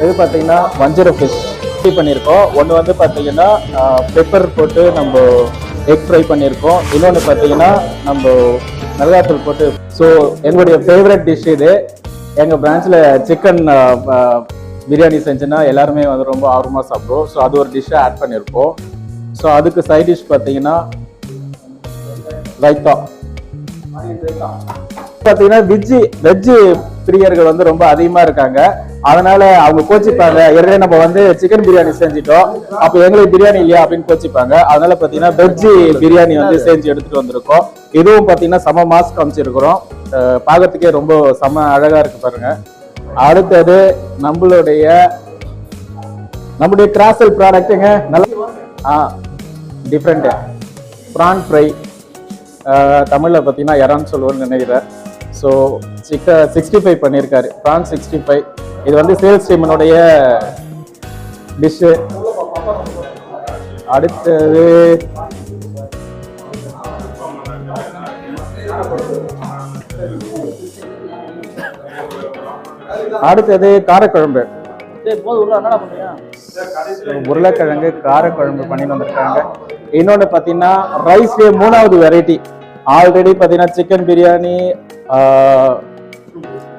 இது பார்த்தீங்கன்னா வஞ்சரம் ஃபிஷ் ஃப்ரை பண்ணியிருக்கோம். ஒன்று வந்து பார்த்தீங்கன்னா பெப்பர் போட்டு நம்ம எக் ஃப்ரை பண்ணியிருக்கோம். இன்னொன்று பார்த்தீங்கன்னா நம்ம மிளகாத்தூள் போட்டு. ஸோ எங்களுடைய ஃபேவரட் டிஷ் இது. எங்கள் பிரான்ச்சில் சிக்கன் பிரியாணி செஞ்சுன்னா எல்லாருமே வந்து ரொம்ப ஆர்வமாக சாப்பிடுவோம். ஸோ அது ஒரு டிஷ்ஷை ஆட் பண்ணியிருக்கோம். ஸோ அதுக்கு சைட் டிஷ் பார்த்தீங்கன்னா பார்த்தீங்கன்னா வெஜ்ஜு பிரியர்கள் வந்து ரொம்ப அதிகமாக இருக்காங்க. அதனால அவங்க கோச்சிப்பாங்க. ஏற்கனவே நம்ம வந்து சிக்கன் பிரியாணி செஞ்சிட்டோம், அப்போ எங்களுக்கு பிரியாணி இல்லையா அப்படின்னு கோச்சிப்பாங்க. அதனால பார்த்தீங்கன்னா வெஜ்ஜு பிரியாணி வந்து செஞ்சு எடுத்துட்டு வந்திருக்கோம். இதுவும் பார்த்தீங்கன்னா செம மாஸ்க் காமிச்சிருக்கிறோம். பார்க்கறதுக்கே ரொம்ப செம அழகா இருக்கு பாருங்க. அடுத்தது நம்மளுடைய கிராசல் ப்ராடக்ட்டுங்க. நல்லா டிஃப்ரெண்ட் ப்ரான் ஃப்ரை, தமிழில் பார்த்தீங்கன்னா இறான்னு சொல்லுவோம்னு நினைக்கிறேன். ஸோ சிக்கன் 65 பண்ணியிருக்காரு, ப்ரான் 65. இது வந்து சேல்ஸ் டீமனுடைய டிஷ்ஷு. அடுத்தது காரக்குழம்பு. உருளைக்கிழங்கு காரக்குழம்பு பண்ணிட்டு வந்திருக்காங்க. இன்னொன்று பார்த்தீங்கன்னா ரைஸ்லேயே 3வது வெரைட்டி. ஆல்ரெடி பார்த்தீங்கன்னா சிக்கன் பிரியாணி,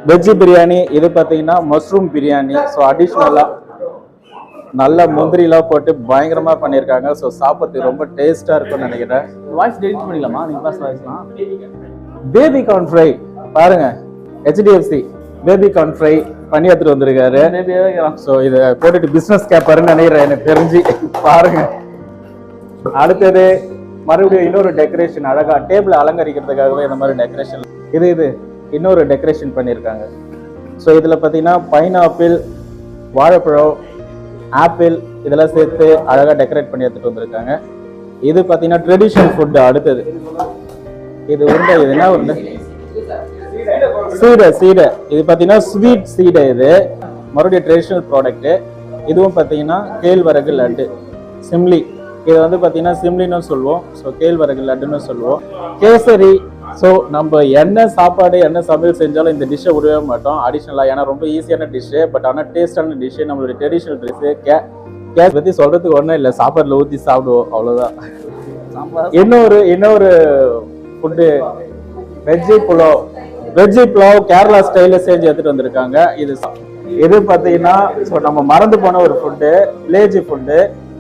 வெஜ்ஜு பிரியாணி, இது பார்த்தீங்கன்னா மஷ்ரூம் பிரியாணி. ஸோ அடிஷ்னலாக நல்ல முந்திரிலாம் போட்டு பயங்கரமாக பண்ணியிருக்காங்க. ஸோ சாப்பிட்றதுக்கு ரொம்ப டேஸ்ட்டாக இருக்கும்னு நினைக்கிறேன். வாய்ஸ் டெலிட் பண்ணிக்கலாமா? நீங்கள் பாஸ் வாய்ஸ்லாம். பேபி கார்ன் ஃப்ரை பாருங்க, HDFC பேபி கார்ன் ஃப்ரை பண்ணி எடுத்துட்டு வந்திருக்காரு. ஸோ இதை போட்டுட்டு பிஸ்னஸ் கேப்பாருன்னு நினைக்கிறேன் எனக்கு தெரிஞ்சு. பாருங்க. அடுத்தது மறுபடியும் இன்னொரு டெக்கரேஷன், அழகா டேபிள் அலங்கரிக்கிறதுக்காகவே இந்த மாதிரி டெக்கரேஷன். இது இன்னொரு டெக்கரேஷன் பண்ணியிருக்காங்க. ஸோ இதில் பார்த்தீங்கன்னா பைனாப்பிள், வாழைப்பழம், ஆப்பிள் இதெல்லாம் சேர்த்து அழகாக டெக்கரேட் பண்ணி எடுத்துட்டு வந்திருக்காங்க. இது பார்த்தீங்கன்னா ட்ரெடிஷனல் ஃபுட்டு. அடுத்தது இது உருண்டை. இது என்ன உருண்டை? சீடை. இது பார்த்தீங்கன்னா ஸ்வீட் சீடை. இது மறுபடியும் ட்ரெடிஷனல் ப்ராடக்ட்டு. இதுவும் பார்த்தீங்கன்னா கேழ்வரகு லட்டு, சிம்லி. இது வந்து பார்த்தீங்கன்னா சிம்லின்னு சொல்லுவோம். ஸோ கேழ்வரகு லட்டுன்னு சொல்லுவோம். கேசரி. ஸோ நம்ம என்ன சாப்பாடு என்ன சமையல் செஞ்சாலும் இந்த டிஷ்ஷை விடவே மாட்டோம் அடிஷ்னலாக. ஏன்னா ரொம்ப ஈஸியான டிஷ்ஷு, பட் ஆனால் டேஸ்டான டிஷ்ஷு. நம்மளுடைய ட்ரெடிஷனல் டிஷ்ஷு. கேஸ் பற்றி சொல்கிறதுக்கு ஒன்றும் இல்லை, சாப்பாட்டில் ஊற்றி சாப்பிடுவோம், அவ்வளோதான். இன்னொரு ஃபுட்டு வெஜ்ஜி புலாவ் கேரளா ஸ்டைலில் செஞ்சு எடுத்துகிட்டு வந்திருக்காங்க. இது பார்த்தீங்கன்னா ஸோ நம்ம மறந்து போன ஒரு ஃபுட்டு, வில்லேஜ் ஃபுட்டு,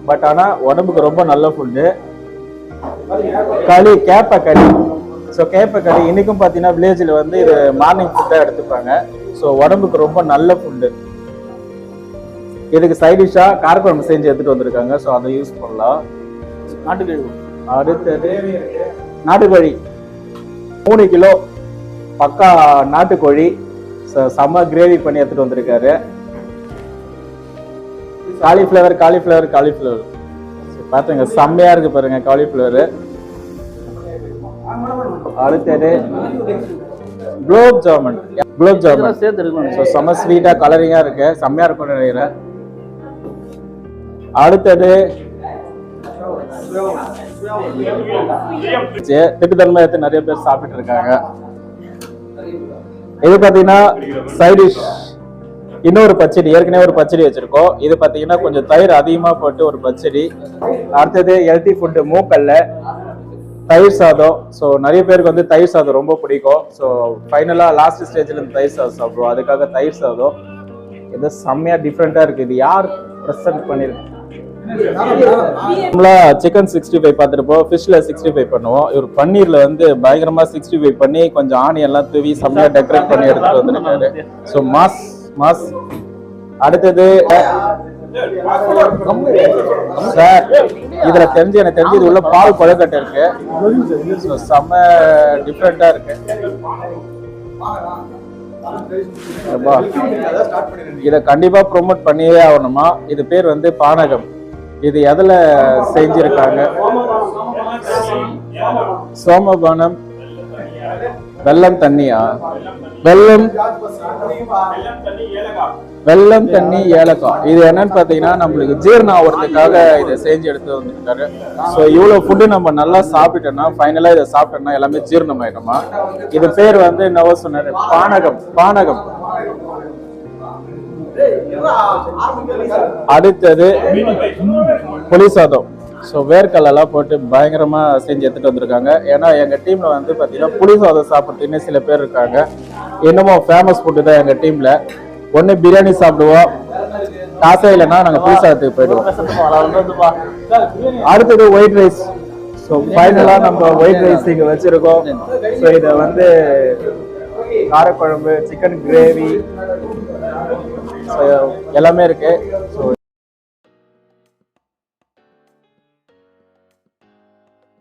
பட் ஆனால் உடம்புக்கு ரொம்ப நல்ல ஃபுட்டு. கேப்ப களி. ஸோ கேப்ப களி இன்னைக்கும் பார்த்தீங்கன்னா வில்லேஜில் வந்து இது மார்னிங் ஃபுட்டாக எடுத்துப்பாங்க. ஸோ உடம்புக்கு ரொம்ப நல்ல ஃபுட்டு. இதுக்கு சைட் டிஷ்ஷாக காரக்குழம்பு செஞ்சு எடுத்துட்டு வந்திருக்காங்க. ஸோ அதை யூஸ் பண்ணலாம். நாட்டுக்கோழி. அடுத்தது நாட்டுக்கோழி 3 கிலோ பக்கா நாட்டுக்கோழி. செம்ம கிரேவி பண்ணி எடுத்துட்டு வந்திருக்காரு. காலிஃப்ளவர் பாத்துங்க, செம்மையா இருக்கு பாருங்க காலிஃப்ளவர். அடுத்தது குலோப் ஜாமுன் செம்ம ஸ்வீட்டா கலரிங்கா இருக்கு, செம்மையா இருக்கும்னு நினைக்கிறேன். அடுத்தது திட்டுத்தன்மை எடுத்து நிறைய பேர் சாப்பிட்டு இருக்காங்க. இது பாத்தீங்கன்னா சைட் டிஷ் இன்னொரு பச்சடி. ஏற்கனவே ஒரு பச்சடி வச்சிருக்கோம். இது பாத்தீங்கன்னா கொஞ்சம் தயிர் அதிகமா போட்டு ஒரு பச்சடி. அடுத்தது ஹெல்த்தி ஃபுட்டு மூக்கல்ல தயிர் சாதம். ஸோ நிறைய பேருக்கு வந்து தயிர் சாதம் ரொம்ப பிடிக்கும். ஸோ ஃபைனலாக லாஸ்ட் ஸ்டேஜில் இந்த தயிர் சாதம் சாப்பிடுவோம். அதுக்காக தயிர் சாதம் இது செம்மையா டிஃப்ரெண்டா இருக்கு. இது யார் ப்ரெசென்ட் பண்ணிருக்கு? சிக்கன் 65 பார்த்துருப்போம், ஃபிஷ்ல 65 பண்ணுவோம். இவர் பன்னீர்ல வந்து பயங்கரமா 65 பண்ணி கொஞ்சம் ஆனியெல்லாம் தூவி செம்மையா டெக்கரேட் பண்ணி எடுத்துட்டு வந்திருக்காரு. So mass. அடுத்தது சார், இதுல எனக்கு தெரிஞ்சு இது உள்ள பால் கொழுக்கட்டை இருக்கு. செம்ம டிஃப்ரெண்டா இருக்கு. இத கண்டிப்பா ப்ரோமோட் பண்ணியே ஆகணுமா? இது பேர் வந்து பானகம். இது எதுல செஞ்சிருக்காங்க? சோமபானம். வெல்லம் தண்ணியா? வெல்லம் தண்ணி ஏலக்காய். இது என்னன்னு பாத்தீங்கன்னா நம்மளுக்கு ஜீரணம் ஆகிறதுக்காக இதை செஞ்சு எடுத்து வந்துருக்காரு. ஸோ இவ்வளவு ஃபுட்டு நம்ம நல்லா சாப்பிட்டோம்னா ஃபைனலா இதை சாப்பிட்டோம்னா எல்லாமே ஜீரணம் ஆயிடுமா? இது பேர் வந்து என்னவோ சொன்னாரு, பானகம். அடுத்தது புளி சாதம். ஸோ வேர்க்கடலாம் போட்டு பயங்கரமா செஞ்சு எடுத்துட்டு வந்திருக்காங்க. ஏன்னா எங்க டீம்ல வந்து பாத்தீங்கன்னா புளி சாதம் சாப்பிட்றதுன்னு சில பேர் இருக்காங்க. இன்னமும் ஃபேமஸ் ஃபுட்டு தான் எங்க டீம்ல. ஒண்ணு பிரியாணி சாப்பிடுவோம், காசே இல்லைன்னா நாங்க புளி சாதத்துக்கு போயிடுவோம். அடுத்தது ஒயிட் ரைஸ். ஸோ ஃபைனலா நம்ம ஒயிட் ரைஸ் இங்க வச்சிருக்கோம். ஸோ இதை வந்து காரக்குழம்பு, சிக்கன் கிரேவி எல்லாமே இருக்கு. ஸோ